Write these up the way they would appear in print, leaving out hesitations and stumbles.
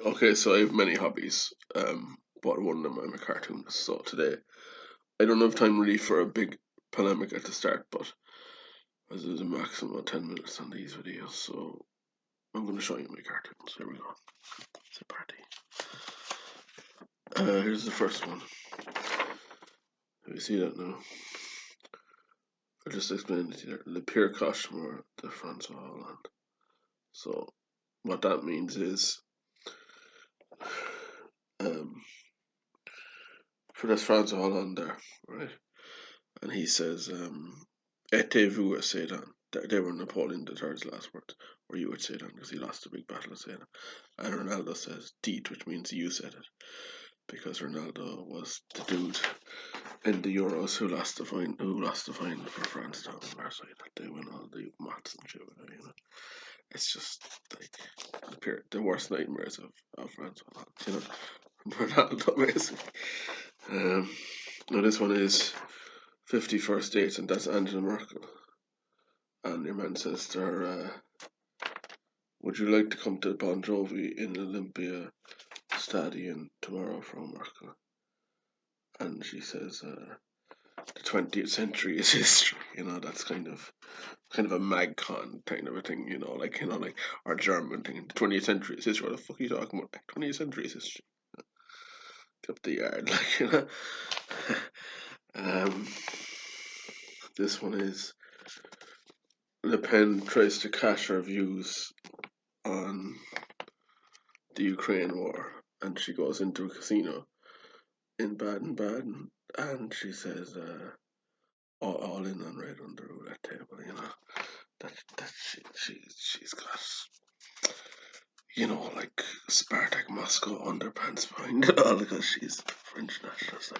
Okay, so I have many hobbies. But one of them I'm a cartoonist. So today I don't have time really for a big polemic at the start, but as there's a maximum of 10 minutes on these videos, so I'm going to show you my cartoons. Here we go. It's a party. Here's the first one. Have you see that now? I'll just explain it here. Le Pire Cauchemar de Francois Hollande. So what that means is, for this Francois Hollande there, right? And he says, "Êtes-vous à Sedan?" They were Napoleon III's last words, or you would say that because he lost the big battle of Sedan. And Ronaldo says "Dites," which means you said it, because Ronaldo was the dude in the Euros who lost the final for France down on our side. They win all the maths and shit. You know, it's just like the worst nightmares of France. You know, Ronaldo basically. Now this one is 51st dates, and that's Angela Merkel. And your man says to her, would you like to come to Bon Jovi in Olympia Stadium tomorrow from Merkel? And she says, the 20th century is history. You know, that's kind of a MagCon kind of a thing. You know, like our German thing. The 20th century is history. What the fuck are you talking about? 20th century is history. Get up the yard, like, you know. This one is Le Pen tries to cash her views on the Ukraine war, and she goes into a casino in Baden-Baden, and she says, all in on red on the roulette table, you know. That she's got, you know, like Spartak Moscow underpants behind it all because she's French nationalist.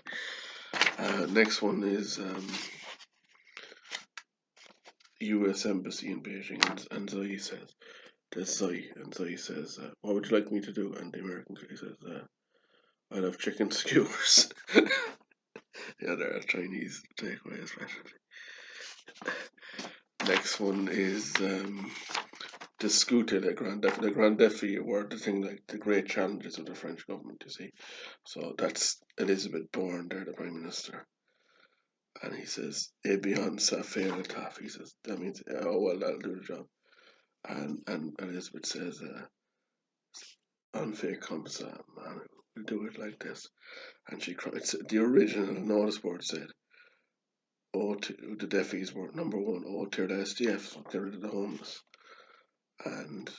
Next one is U.S. Embassy in Beijing, and Zoe says, Zoe says, what would you like me to do? And the American guy says, I love chicken skewers. Yeah, they're a Chinese takeaway especially. Next one is the Scooter, the Grand Défi Award, the thing like the great challenges of the French government, you see. So that's Elizabeth Bourne there, the Prime Minister. And he says, eh bien, ça fait le taf. He says, that means, oh, well, that'll do the job. And Elizabeth says, on fait comme ça, man, we'll do it like this. And she cried. The original notice board said, oh, the defies were number one, oh, to the SDF, get rid of the homeless. And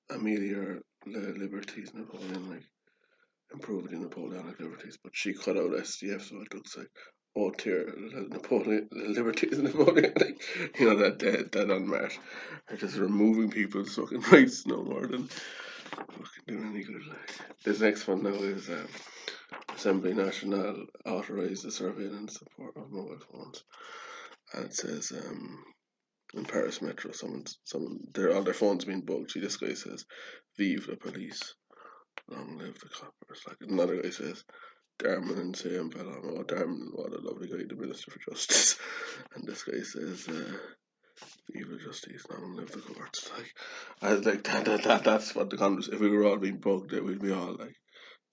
Amelia Liberties, Napoleon, like, improving the Napoleonic liberties, but she cut out SDF, so it looks like oh dear, Napoleon liberties, Napoleon, like, you know, that unmatched. They're just removing people's fucking rights no more than fucking doing any good. Like. This next one now is Assembly Nationale authorised the surveillance support of mobile phones, and it says in Paris Metro, someone, all their phones being bugged. See, this guy says, "Vive the police, long live the coppers." Like another guy says, Darman and Sam Pelham. Oh, Darman, what a lovely guy, the Minister for Justice. And this guy says, "Viva justice, long live the courts." Like, I was like that's what the conversation. If we were all being bugged, we'd be all like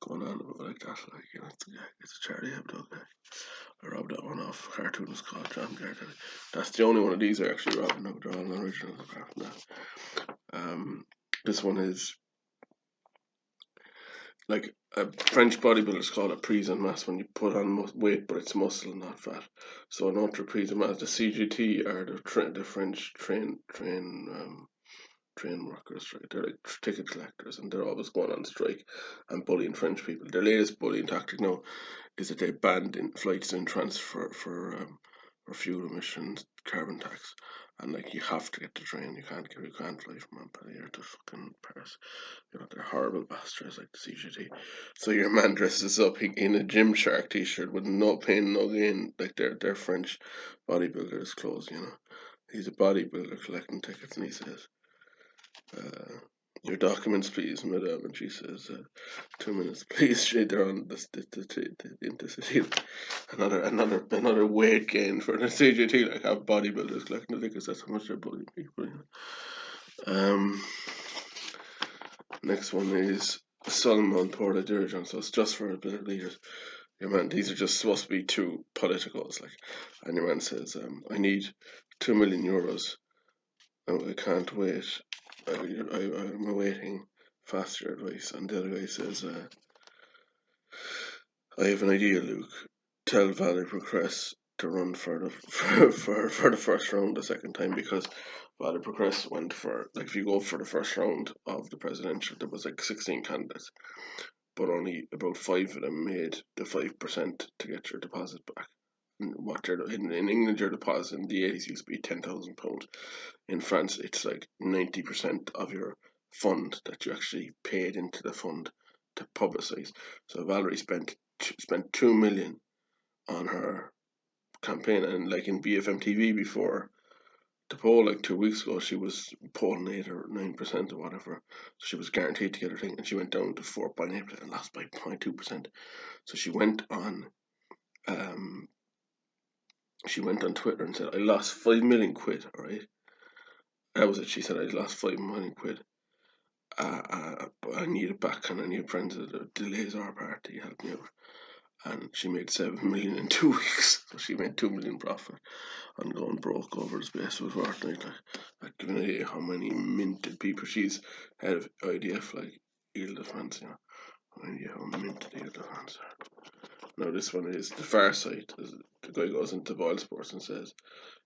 going on about like that. Like, you know, it's a Charlie Hebdo guy. I robbed that one off. A cartoonist called John Gardner. That's the only one of these I actually robbed. No, they're all originals apart from that. This one is like French bodybuilders call it prise en masse when you put on weight, but it's muscle, not fat. So an ultra prise en masse, the CGT are the French train workers, right? They're like ticket collectors, and they're always going on strike and bullying French people. Their latest bullying tactic now is that they banned in flights in transfer for fuel emissions, carbon tax, and like you have to get the train. You can't fly from Montpellier to fucking Paris. You know, they're horrible bastards like the CGT. So your man dresses up in a Gymshark t-shirt with no pain, no gain, like they're French bodybuilders' clothes. You know, he's a bodybuilder collecting tickets, and he says, "Your documents, please, madame." And she says, 2 minutes, please. They're on the intercity. Another weight gain for the CGT. Like have bodybuilders collecting the tickets. That's how much they're bullying people. You know? Next one is Solomon Porta Dirijan, so it's just for a bit of leaders. Your man, these are just supposed to be two politicals, like, and your man says, I need €2 million. I can't wait. I'm awaiting faster advice. And the other guy says, I have an idea, Luke. Tell Valerie Procrest to run for the for the first round the second time, because Valerie Procrest went for, like, if you go for the first round of the presidential, there was like 16 candidates, but only about 5 of them made the 5% to get your deposit back. In England, your deposit in the 80s used to be £10,000. In France, it's like 90% of your fund that you actually paid into the fund to publicise. So Valerie spent 2 million on her campaign, and like in BFM TV before the poll, like 2 weeks ago, she was polling 8 or 9% or whatever. So she was guaranteed to get her thing, and she went down to 4.8% and lost by 0.2%. So she went on Twitter and said, I lost 5 million quid, alright? That was it. She said, I lost 5 million quid. But I need it back, and I need friends that delays our party help me out. And she made 7 million in 2 weeks. So she made 2 million profit on going broke over the space of a fortnight. Like giving an idea how many minted people. She's head of IDF, like Ile de France, you know. Idea how minted Ile de France are. Now this one is the far side. The guy goes into Boyle Sports and says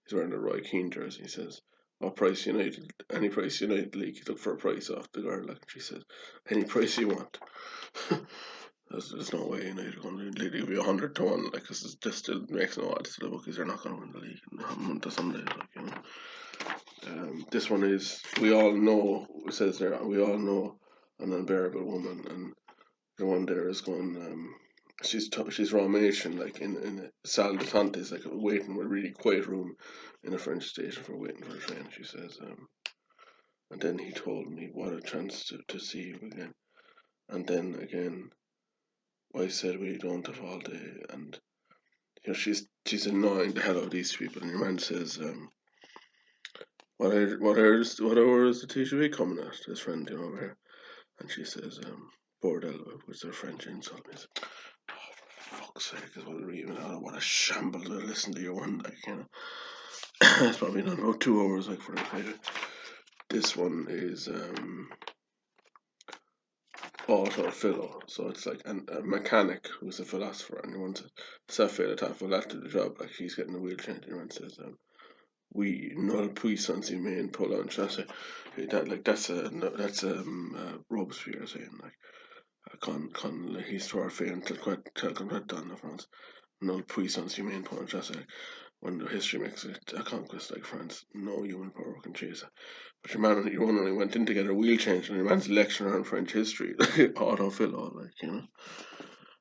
he's wearing a Roy Keane jersey. He says, what price United? Any price United League? You look for a price off the girl, like, she says, any price you want. There's no way United are going to league. It'll be 100 to 1. Like, this still makes no odds to the bookies. They're not going to win the league on to Sunday. Like, you know. This one is, we all know. It says there, we all know an unbearable woman, and the one there is going. She's Romanian, like in a salle d'attente, is like waiting with a really quiet room in a French station for waiting for a train. She says, and then he told me, what a chance to see you again. And then again, I said we don't have all day, and you know she's annoying the hell out of these people. And your man says, what hours is the TGV coming at? His friend, you know, over here, and she says, bordel, which is a French insult. He says, oh, for fuck's sake, what a shamble to listen to your one, like, you know. It's probably not about 2 hours, like, for the This one is autophilo, so it's like a mechanic who's a philosopher, and he wants to self-fail to the job, like he's getting a wheel change, and he says, we null puissance humaine pull on chassis. That's Robespierre saying, like, con l'histoire fait un tel contrat dans la France, null puissance humaine pull on chassis. When the history makes it a conquest like France, no human power can chase it. But your one only went in to get a wheel change, and your man's lecturing on French history, autofill, like, you know.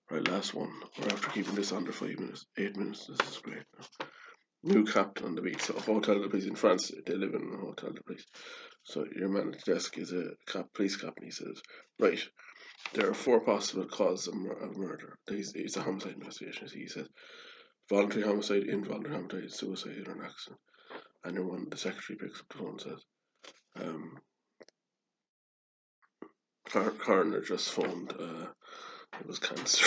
Right, last one. We're after keeping this under 5 minutes, 8 minutes. This is great. New captain on the beat. So, Hotel de Police in France, they live in a Hotel de Police. So your man at the desk is a police captain. He says, right, there are 4 possible causes of murder. It's a homicide investigation. He says, voluntary homicide, involuntary homicide, suicide, or an accident. And then when the secretary picks up the phone and says, coroner just phoned, it was cancer.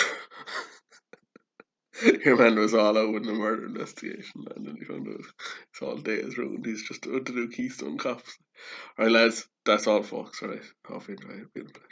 Your man was all out in the murder investigation, and then he found out it's all day is ruined. He's just to do Keystone Cops. Alright, lads, that's all, folks. Alright, hope you enjoy it. Been a pleasure.